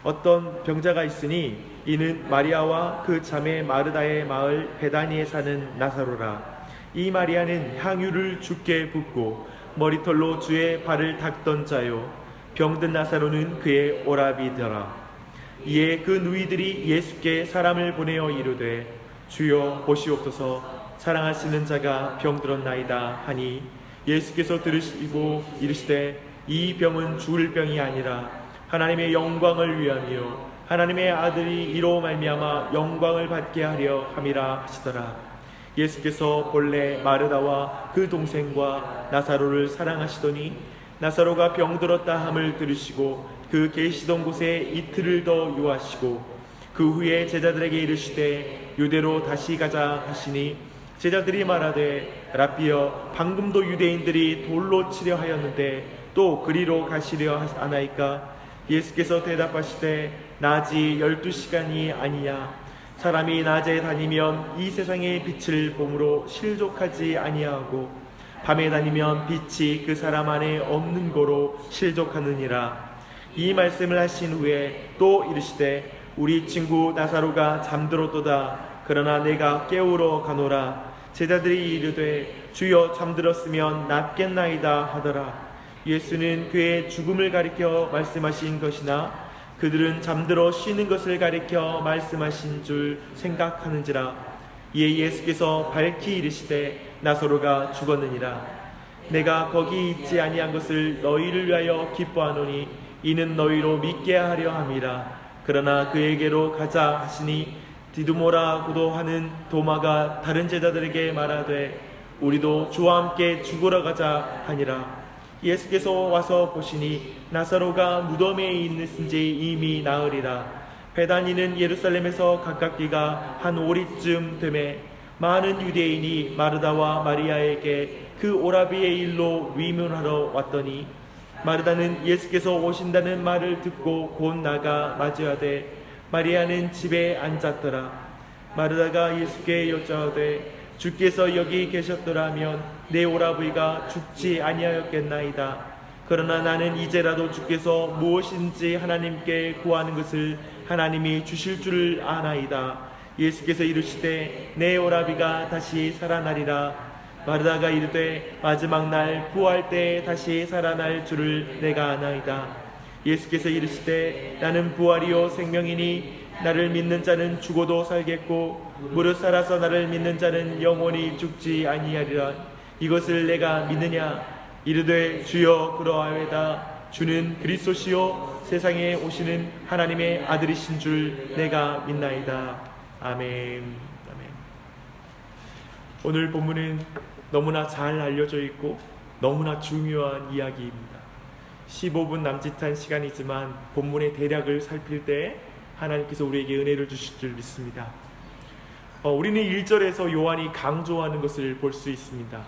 어떤 병자가 있으니 이는 마리아와 그 자매 마르다의 마을 베다니에 사는 나사로라. 이 마리아는 향유를 주께 붓고 머리털로 주의 발을 닦던 자요, 병든 나사로는 그의 오라비더라. 이에 그 누이들이 예수께 사람을 보내어 이르되 주여 보시옵소서, 사랑하시는 자가 병들었나이다 하니, 예수께서 들으시고 이르시되 이 병은 죽을 병이 아니라 하나님의 영광을 위함이요 하나님의 아들이 이로 말미암아 영광을 받게 하려 함이라 하시더라. 예수께서 본래 마르다와 그 동생과 나사로를 사랑하시더니 나사로가 병들었다 함을 들으시고 그 계시던 곳에 이틀을 더 유하시고, 그 후에 제자들에게 이르시되 유대로 다시 가자 하시니, 제자들이 말하되 라삐여, 방금도 유대인들이 돌로 치려 하였는데 또 그리로 가시려 하나이까? 예수께서 대답하시되 낮이 12시간이 아니냐? 사람이 낮에 다니면 이 세상의 빛을 봄으로 실족하지 아니하고 밤에 다니면 빛이 그 사람 안에 없는 거로 실족하느니라. 이 말씀을 하신 후에 또 이르시되 우리 친구 나사로가 잠들었도다. 그러나 내가 깨우러 가노라. 제자들이 이르되 주여, 잠들었으면 낫겠나이다 하더라. 예수는 그의 죽음을 가리켜 말씀하신 것이나 그들은 잠들어 쉬는 것을 가리켜 말씀하신 줄 생각하는지라. 이에 예수께서 밝히 이르시되 나사로가 죽었느니라. 내가 거기 있지 아니한 것을 너희를 위하여 기뻐하노니 이는 너희로 믿게 하려 함이라. 그러나 그에게로 가자 하시니 디두모라고도 하는 도마가 다른 제자들에게 말하되 우리도 주와 함께 죽으러 가자 하니라. 예수께서 와서 보시니 나사로가 무덤에 있는지 이미 나으리라. 베다니는 예루살렘에서 가깝기가 한 오리쯤 되매 많은 유대인이 마르다와 마리아에게 그 오라비의 일로 위문하러 왔더니, 마르다는 예수께서 오신다는 말을 듣고 곧 나가 맞이하되 마리아는 집에 앉았더라. 마르다가 예수께 여짜오되 주께서 여기 계셨더라면 내 오라비가 죽지 아니하였겠나이다. 그러나 나는 이제라도 주께서 무엇인지 하나님께 구하는 것을 하나님이 주실 줄 아나이다. 예수께서 이르시되 내 오라비가 다시 살아나리라. 마르다가 이르되 마지막 날 부활 때 다시 살아날 줄을 내가 아나이다. 예수께서 이르시되 나는 부활이요 생명이니 나를 믿는 자는 죽어도 살겠고 무릇 살아서 나를 믿는 자는 영원히 죽지 아니하리라. 이것을 내가 믿느냐? 이르되 주여 그러하외다. 주는 그리스도시요 세상에 오시는 하나님의 아들이신 줄 내가 믿나이다. 아멘. 아멘. 오늘 본문은 너무나 잘 알려져 있고 너무나 중요한 이야기입니다. 15분 남짓한 시간이지만 본문의 대략을 살필 때 하나님께서 우리에게 은혜를 주실 줄 믿습니다. 우리는 1절에서 요한이 강조하는 것을 볼 수 있습니다.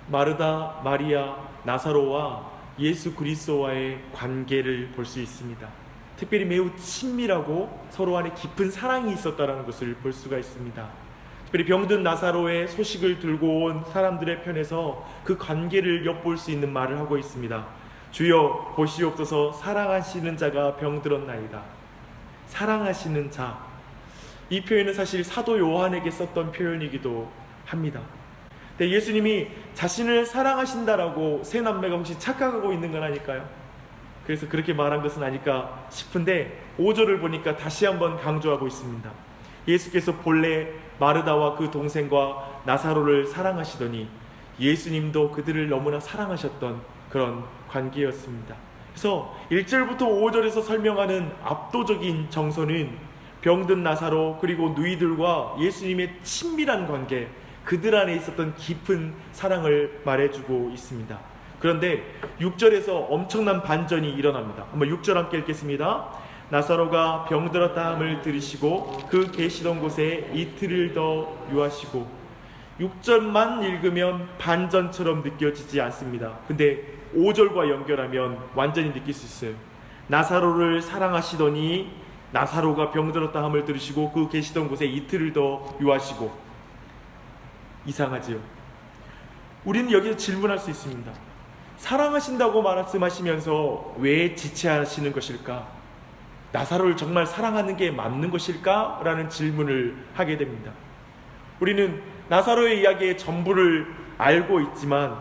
마르다, 마리아, 나사로와 예수 그리스도와의 관계를 볼 수 있습니다. 특별히 매우 친밀하고 서로 안에 깊은 사랑이 있었다는 것을 볼 수가 있습니다. 특별히 병든 나사로의 소식을 들고 온 사람들의 편에서 그 관계를 엿볼 수 있는 말을 하고 있습니다. 주여 보시옵소서, 사랑하시는 자가 병들었나이다. 사랑하시는 자, 이 표현은 사실 사도 요한에게 썼던 표현이기도 합니다. 근데 예수님이 자신을 사랑하신다라고 세 남매가 혹시 착각하고 있는 건 아닐까요? 그래서 그렇게 말한 것은 아닐까 싶은데 5절을 보니까 다시 한번 강조하고 있습니다. 예수께서 본래 마르다와 그 동생과 나사로를 사랑하시더니 예수님도 그들을 너무나 사랑하셨던 그런 관계였습니다. 그래서 1절부터 5절에서 설명하는 압도적인 정서는 병든 나사로 그리고 누이들과 예수님의 친밀한 관계, 그들 안에 있었던 깊은 사랑을 말해주고 있습니다. 그런데 6절에서 엄청난 반전이 일어납니다. 한번 6절 함께 읽겠습니다. 나사로가 병들었다 함을 들으시고 그 계시던 곳에 이틀을 더 유하시고. 6절만 읽으면 반전처럼 느껴지지 않습니다. 근데 5절과 연결하면 완전히 느낄 수 있어요. 나사로를 사랑하시더니 나사로가 병들었다 함을 들으시고 그 계시던 곳에 이틀을 더 유하시고. 이상하지요? 우리는 여기서 질문할 수 있습니다. 사랑하신다고 말씀하시면서 왜 지체하시는 것일까? 나사로를 정말 사랑하는 게 맞는 것일까? 라는 질문을 하게 됩니다. 우리는 나사로의 이야기의 전부를 알고 있지만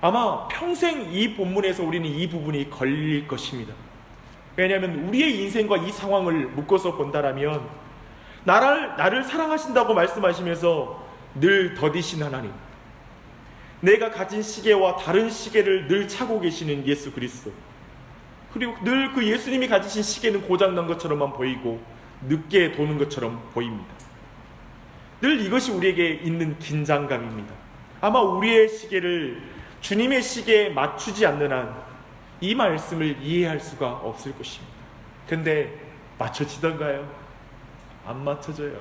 아마 평생 이 본문에서 우리는 이 부분이 걸릴 것입니다. 왜냐하면 우리의 인생과 이 상황을 묶어서 본다라면 나를 사랑하신다고 말씀하시면서 늘 더디신 하나님, 내가 가진 시계와 다른 시계를 늘 차고 계시는 예수 그리스도, 그리고 늘 그 예수님이 가지신 시계는 고장난 것처럼만 보이고 늦게 도는 것처럼 보입니다. 늘 이것이 우리에게 있는 긴장감입니다. 아마 우리의 시계를 주님의 시계에 맞추지 않는 한 이 말씀을 이해할 수가 없을 것입니다. 근데 맞춰지던가요? 안 맞춰져요.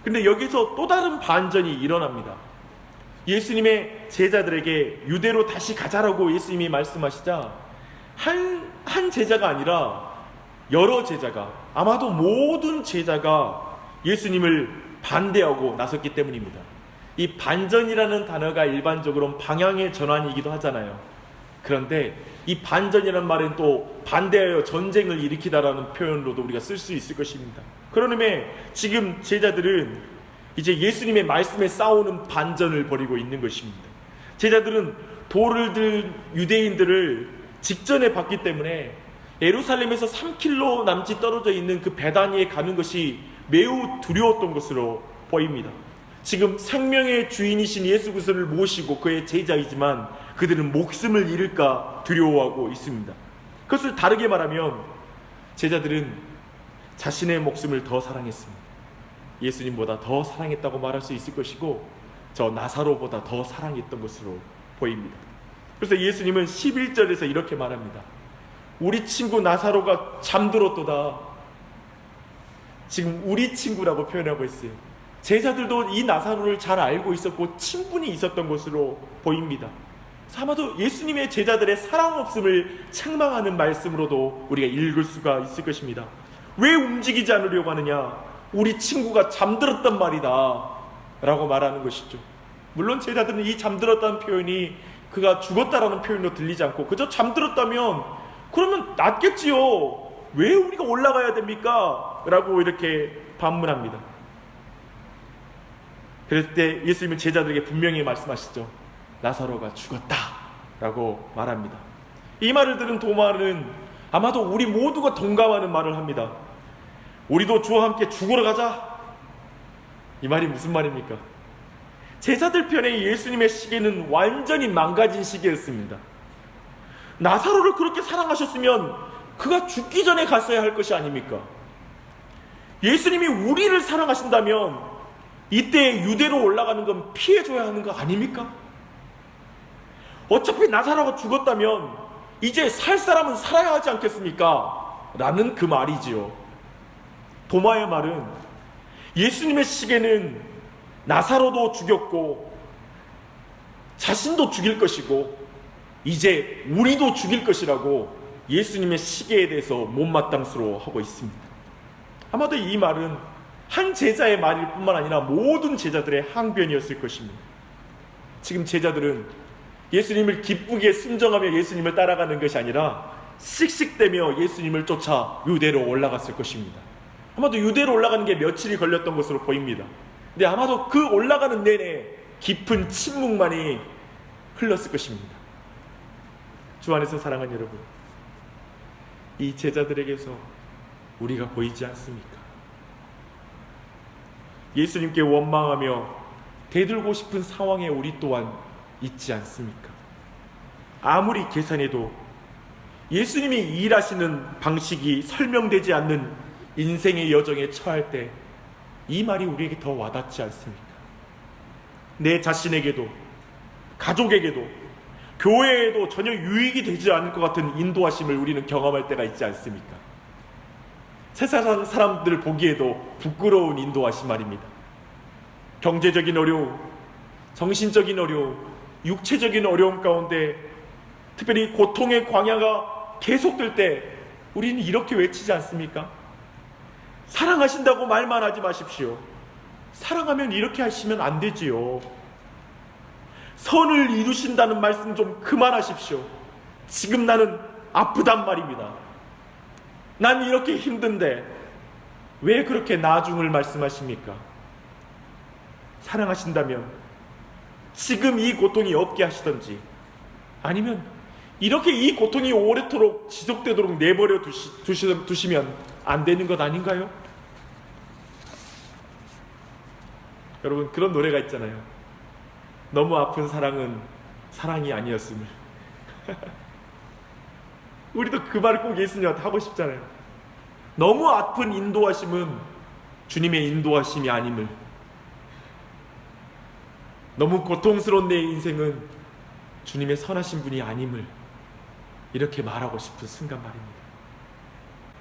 근데 여기서 또 다른 반전이 일어납니다. 예수님의 제자들에게 유대로 다시 가자라고 예수님이 말씀하시자 한 제자가 아니라 여러 제자가, 아마도 모든 제자가 예수님을 반대하고 나섰기 때문입니다. 이 반전이라는 단어가 일반적으로 방향의 전환이기도 하잖아요. 그런데 이 반전이라는 말은 또 반대하여 전쟁을 일으키다라는 표현으로도 우리가 쓸 수 있을 것입니다. 그런 의미에 지금 제자들은 이제 예수님의 말씀에 싸우는 반전을 벌이고 있는 것입니다. 제자들은 돌을 들 유대인들을 직전에 봤기 때문에 예루살렘에서 3km 남짓 떨어져 있는 그 베다니에 가는 것이 매우 두려웠던 것으로 보입니다. 지금 생명의 주인이신 예수 그리스도를 모시고 그의 제자이지만 그들은 목숨을 잃을까 두려워하고 있습니다. 그것을 다르게 말하면 제자들은 자신의 목숨을 더 사랑했습니다. 예수님보다 더 사랑했다고 말할 수 있을 것이고 저 나사로보다 더 사랑했던 것으로 보입니다. 그래서 예수님은 11절에서 이렇게 말합니다. 우리 친구 나사로가 잠들었도다. 지금 우리 친구라고 표현하고 있어요. 제자들도 이 나사로를 잘 알고 있었고 친분이 있었던 것으로 보입니다. 아마도 예수님의 제자들의 사랑 없음을 책망하는 말씀으로도 우리가 읽을 수가 있을 것입니다. 왜 움직이지 않으려고 하느냐? 우리 친구가 잠들었단 말이다 라고 말하는 것이죠. 물론 제자들은 이 잠들었다는 표현이 그가 죽었다라는 표현으로 들리지 않고 그저 잠들었다면 그러면 낫겠지요. 왜 우리가 올라가야 됩니까? 라고 이렇게 반문합니다. 그럴 때 예수님은 제자들에게 분명히 말씀하시죠. 나사로가 죽었다 라고 말합니다. 이 말을 들은 도마는 아마도 우리 모두가 동감하는 말을 합니다. 우리도 주와 함께 죽으러 가자. 이 말이 무슨 말입니까? 제자들 편에 예수님의 시계는 완전히 망가진 시계였습니다. 나사로를 그렇게 사랑하셨으면 그가 죽기 전에 갔어야 할 것이 아닙니까? 예수님이 우리를 사랑하신다면 이때 유대로 올라가는 건 피해줘야 하는 거 아닙니까? 어차피 나사로가 죽었다면 이제 살 사람은 살아야 하지 않겠습니까? 라는 그 말이지요. 도마의 말은 예수님의 시계는 나사로도 죽였고 자신도 죽일 것이고 이제 우리도 죽일 것이라고 예수님의 시계에 대해서 못마땅스러워하고 있습니다. 아마도 이 말은 한 제자의 말일 뿐만 아니라 모든 제자들의 항변이었을 것입니다. 지금 제자들은 예수님을 기쁘게 순종하며 예수님을 따라가는 것이 아니라 씩씩대며 예수님을 쫓아 유대로 올라갔을 것입니다. 아마도 유대로 올라가는 게 며칠이 걸렸던 것으로 보입니다. 근데 아마도 그 올라가는 내내 깊은 침묵만이 흘렀을 것입니다. 주 안에서 사랑하는 여러분, 이 제자들에게서 우리가 보이지 않습니까? 예수님께 원망하며 대들고 싶은 상황에 우리 또한 있지 않습니까? 아무리 계산해도 예수님이 일하시는 방식이 설명되지 않는 인생의 여정에 처할 때 이 말이 우리에게 더 와닿지 않습니까? 내 자신에게도, 가족에게도, 교회에도 전혀 유익이 되지 않을 것 같은 인도하심을 우리는 경험할 때가 있지 않습니까? 세상 사람들 보기에도 부끄러운 인도하심 말입니다. 경제적인 어려움, 정신적인 어려움, 육체적인 어려움 가운데 특별히 고통의 광야가 계속될 때 우리는 이렇게 외치지 않습니까? 사랑하신다고 말만 하지 마십시오. 사랑하면 이렇게 하시면 안 되지요. 선을 이루신다는 말씀 좀 그만하십시오. 지금 나는 아프단 말입니다. 난 이렇게 힘든데 왜 그렇게 나중을 말씀하십니까? 사랑하신다면 지금 이 고통이 없게 하시던지, 아니면 이렇게 이 고통이 오래도록 지속되도록 내버려 두시면 안 되는 것 아닌가요? 여러분, 그런 노래가 있잖아요. 너무 아픈 사랑은 사랑이 아니었음을. 우리도 그 말을 꼭 예수님한테 하고 싶잖아요. 너무 아픈 인도하심은 주님의 인도하심이 아님을, 너무 고통스러운 내 인생은 주님의 선하신 분이 아님을 이렇게 말하고 싶은 순간 말입니다.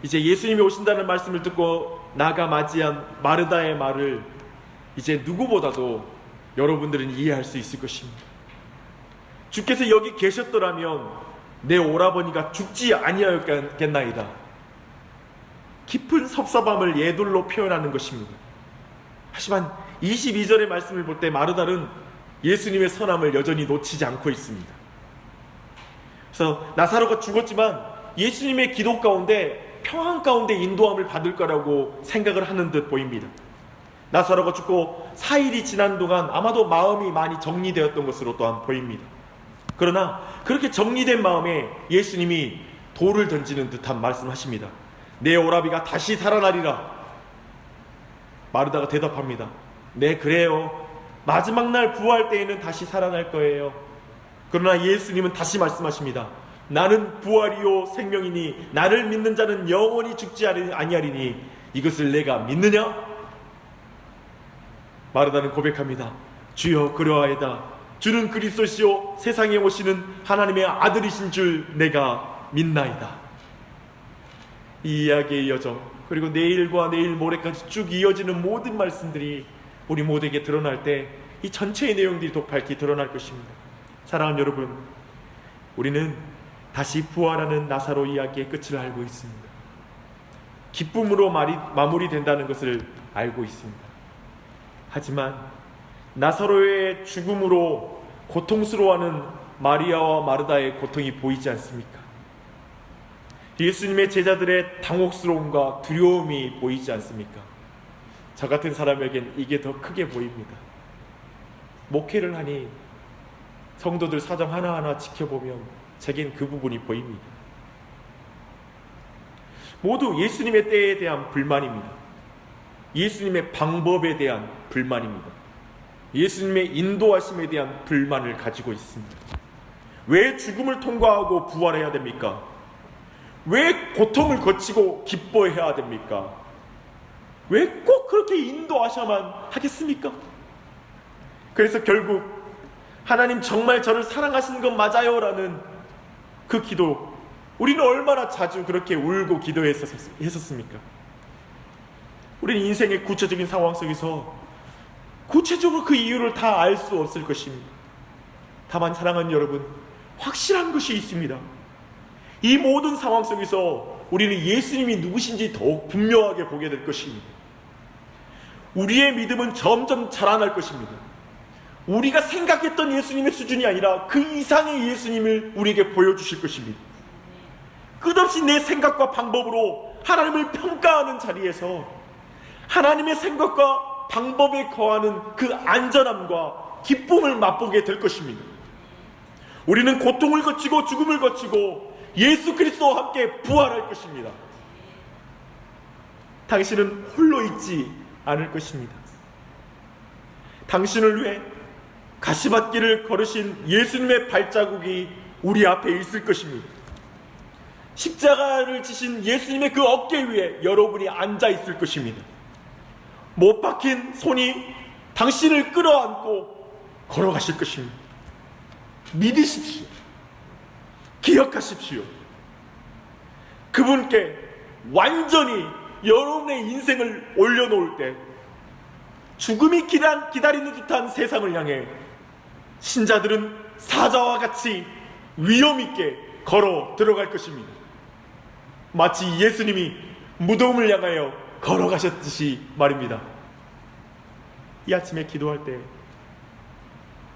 이제 예수님이 오신다는 말씀을 듣고 나가 맞이한 마르다의 말을 이제 누구보다도 여러분들은 이해할 수 있을 것입니다. 주께서 여기 계셨더라면 내 오라버니가 죽지 아니하였겠나이다. 깊은 섭섭함을 예돌로 표현하는 것입니다. 하지만 22절의 말씀을 볼 때 마르다는 예수님의 선함을 여전히 놓치지 않고 있습니다. 그래서 나사로가 죽었지만 예수님의 기도 가운데 평안 가운데 인도함을 받을 거라고 생각을 하는 듯 보입니다. 나사로가 죽고 4일이 지난 동안 아마도 마음이 많이 정리되었던 것으로 또한 보입니다. 그러나 그렇게 정리된 마음에 예수님이 돌을 던지는 듯한 말씀하십니다. 내 오라비가 다시 살아나리라. 마르다가 대답합니다. 네, 그래요. 마지막 날 부활 때에는 다시 살아날 거예요. 그러나 예수님은 다시 말씀하십니다. 나는 부활이요 생명이니 나를 믿는 자는 영원히 죽지 아니하리니 이것을 내가 믿느냐? 마르다는 고백합니다. 주여, 그러하이다. 주는 그리스도시요 세상에 오시는 하나님의 아들이신 줄 내가 믿나이다. 이 이야기의 여정, 그리고 내일과 내일 모레까지 쭉 이어지는 모든 말씀들이 우리 모두에게 드러날 때 이 전체의 내용들이 독발히 드러날 것입니다. 사랑하는 여러분, 우리는 다시 부활하는 나사로 이야기의 끝을 알고 있습니다. 기쁨으로 마무리된다는 것을 알고 있습니다. 하지만 나사로의 죽음으로 고통스러워하는 마리아와 마르다의 고통이 보이지 않습니까? 예수님의 제자들의 당혹스러움과 두려움이 보이지 않습니까? 저 같은 사람에겐 이게 더 크게 보입니다. 목회를 하니 성도들 사정 하나하나 지켜보면 제겐 그 부분이 보입니다. 모두 예수님의 때에 대한 불만입니다. 예수님의 방법에 대한 불만입니다. 예수님의 인도하심에 대한 불만을 가지고 있습니다. 왜 죽음을 통과하고 부활해야 됩니까? 왜 고통을 거치고 기뻐해야 됩니까? 왜 꼭 그렇게 인도하셔야만 하겠습니까? 그래서 결국 하나님 정말 저를 사랑하시는 건 맞아요 라는 그 기도, 우리는 얼마나 자주 그렇게 울고 기도했었습니까? 우리는 인생의 구체적인 상황 속에서 구체적으로 그 이유를 다 알 수 없을 것입니다. 다만 사랑하는 여러분, 확실한 것이 있습니다. 이 모든 상황 속에서 우리는 예수님이 누구신지 더욱 분명하게 보게 될 것입니다. 우리의 믿음은 점점 자라날 것입니다. 우리가 생각했던 예수님의 수준이 아니라 그 이상의 예수님을 우리에게 보여주실 것입니다. 끝없이 내 생각과 방법으로 하나님을 평가하는 자리에서 하나님의 생각과 방법에 거하는 그 안전함과 기쁨을 맛보게 될 것입니다. 우리는 고통을 거치고 죽음을 거치고 예수 그리스도와 함께 부활할 것입니다. 당신은 홀로 있지 않을 것입니다. 당신을 위해 가시밭길을 걸으신 예수님의 발자국이 우리 앞에 있을 것입니다. 십자가를 지신 예수님의 그 어깨 위에 여러분이 앉아 있을 것입니다. 못 박힌 손이 당신을 끌어안고 걸어가실 것입니다. 믿으십시오. 기억하십시오. 그분께 완전히 여러분의 인생을 올려놓을 때 죽음이 기다리는 듯한 세상을 향해 신자들은 사자와 같이 위엄있게 걸어 들어갈 것입니다. 마치 예수님이 무덤을 향하여 걸어가셨듯이 말입니다. 이 아침에 기도할 때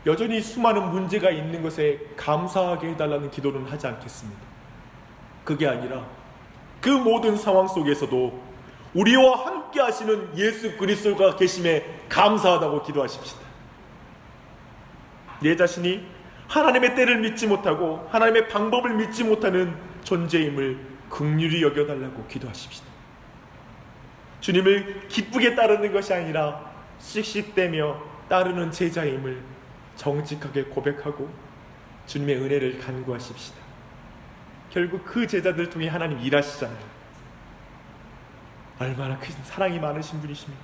여전히 수많은 문제가 있는 것에 감사하게 해달라는 기도는 하지 않겠습니다. 그게 아니라 그 모든 상황 속에서도 우리와 함께 하시는 예수 그리스도가 계심에 감사하다고 기도하십시다. 내 자신이 하나님의 때를 믿지 못하고 하나님의 방법을 믿지 못하는 존재임을 긍휼히 여겨달라고 기도하십시다. 주님을 기쁘게 따르는 것이 아니라 씩씩대며 따르는 제자임을 정직하게 고백하고 주님의 은혜를 간구하십시다. 결국 그 제자들 통해 하나님 일하시잖아요. 얼마나 큰 사랑이 많으신 분이십니까?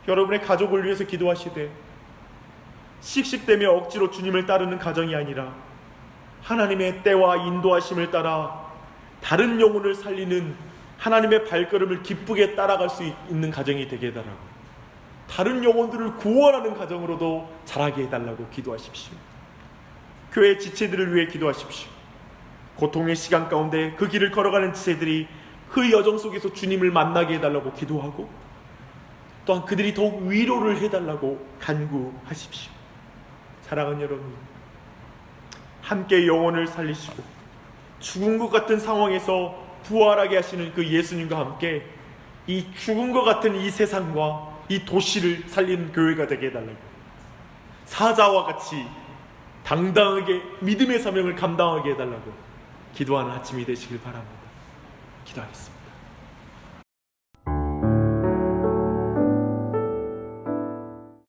여러분의 가족을 위해서 기도하시되 씩씩대며 억지로 주님을 따르는 가정이 아니라 하나님의 때와 인도하심을 따라 다른 영혼을 살리는 하나님의 발걸음을 기쁘게 따라갈 수 있는 가정이 되게 해달라고, 다른 영혼들을 구원하는 가정으로도 자라게 해달라고 기도하십시오. 교회 지체들을 위해 기도하십시오. 고통의 시간 가운데 그 길을 걸어가는 지체들이 그 여정 속에서 주님을 만나게 해달라고 기도하고, 또한 그들이 더욱 위로를 해달라고 간구하십시오. 사랑하는 여러분, 함께 영혼을 살리시고 죽은 것 같은 상황에서 부활하게 하시는 그 예수님과 함께 이 죽은 것 같은 이 세상과 이 도시를 살리는 교회가 되게 해달라고, 사자와 같이 당당하게 믿음의 사명을 감당하게 해달라고 기도하는 아침이 되시길 바랍니다. 기도하겠습니다.